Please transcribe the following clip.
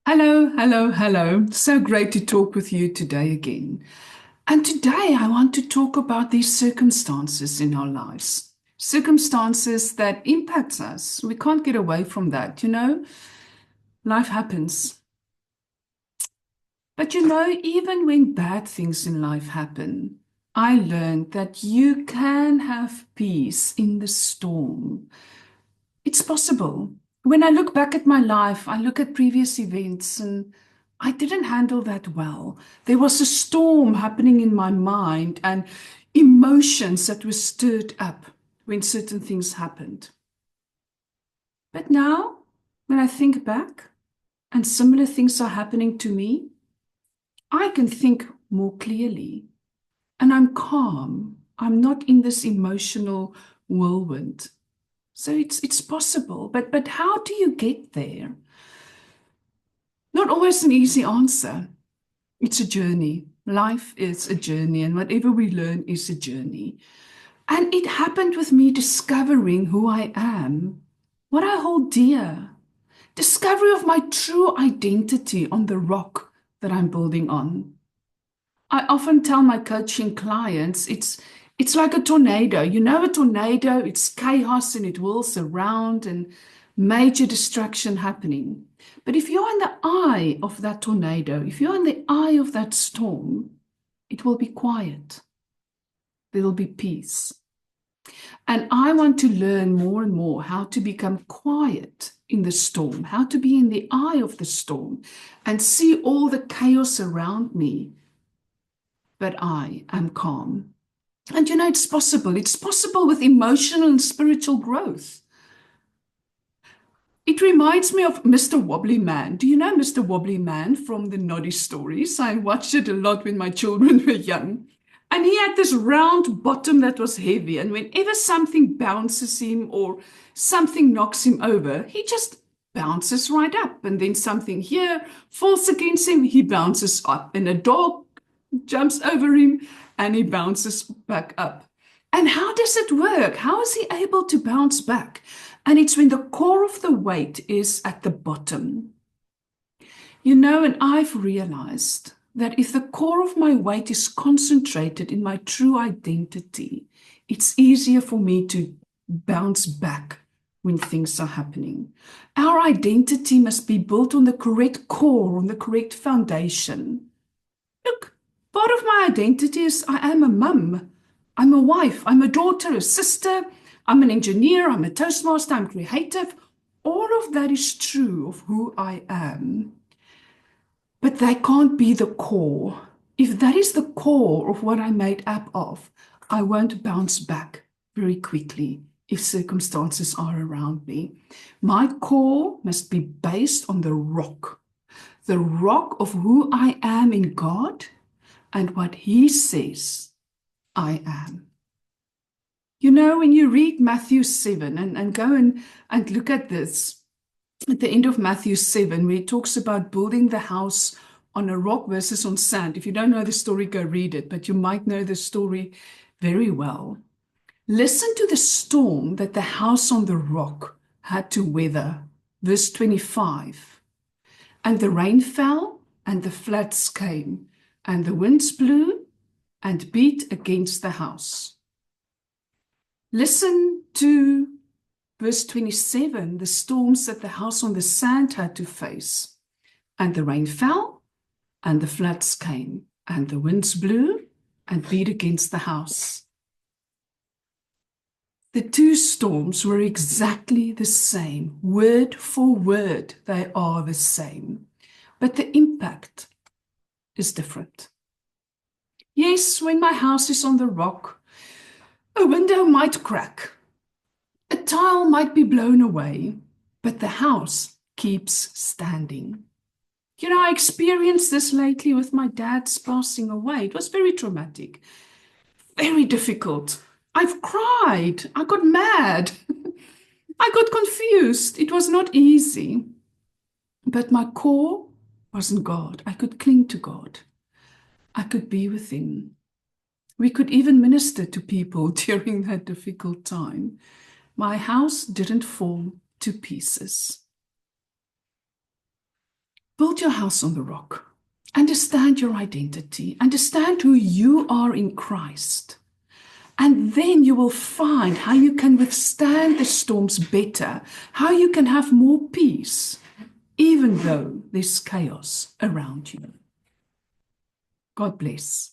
Hello, hello, hello. So great to talk with you today again. And today I want to talk about these circumstances in our lives. Circumstances that impacts us. We can't get away from that, Life happens. But even when bad things in life happen, I learned that you can have peace in the storm. It's possible. When I look back at my life, I look at previous events and I didn't handle that well. There was a storm happening in my mind and emotions that were stirred up when certain things happened. But now, when I think back and similar things are happening to me, I can think more clearly and I'm calm. I'm not in this emotional whirlwind. So it's possible, but how do you get there? Not always an easy answer. It's a journey. Life is a journey, and whatever we learn is a journey. And it happened with me discovering who I am, what I hold dear, discovery of my true identity on the rock that I'm building on. I often tell my coaching clients it's like a tornado. You know, a tornado, it's chaos and it whirls around and major destruction happening. But if you're in the eye of that tornado, if you're in the eye of that storm, it will be quiet. There will be peace. And I want to learn more and more how to become quiet in the storm, how to be in the eye of the storm and see all the chaos around me, but I am calm. And it's possible. It's possible with emotional and spiritual growth. It reminds me of Mr. Wobbly Man. Do you know Mr. Wobbly Man from the Noddy stories? I watched it a lot when my children were young. And he had this round bottom that was heavy. And whenever something bounces him or something knocks him over, he just bounces right up. And then something here falls against him, he bounces up. And a dog jumps over him and he bounces back up. And how does it work? How is he able to bounce back? And it's when the core of the weight is at the bottom. And I've realized that if the core of my weight is concentrated in my true identity, it's easier for me to bounce back when things are happening. Our identity must be built on the correct core, on the correct foundation. Look, part of my identity is I am a mum. I'm a wife. I'm a daughter, a sister. I'm an engineer. I'm a Toastmaster. I'm creative. All of that is true of who I am. But they can't be the core. If that is the core of what I'm made up of, I won't bounce back very quickly if circumstances are around me. My core must be based on the rock of who I am in God and what He says I am. When you read Matthew 7 and go and look at this, at the end of Matthew 7, where it talks about building the house on a rock versus on sand. If you don't know the story, go read it, but you might know the story very well. Listen to the storm that the house on the rock had to weather. Verse 25. And the rain fell, and the floods came, and the winds blew and beat against the house. Listen to verse 27, the storms that the house on the sand had to face. And the rain fell, and the floods came, and the winds blew and beat against the house. The two storms were exactly the same. Word for word, they are the same. But the impact is different. Yes, when my house is on the rock, a window might crack, a tile might be blown away, but the house keeps standing. I experienced this lately with my dad's passing away. It was very traumatic, very difficult. I've cried. I got mad. I got confused. It was not easy. But my core wasn't God. I could cling to God. I could be with Him. We could even minister to people during that difficult time. My house didn't fall to pieces. Build your house on the rock. Understand your identity. Understand who you are in Christ. And then you will find how you can withstand the storms better, how you can have more peace, even though there's chaos around you. God bless.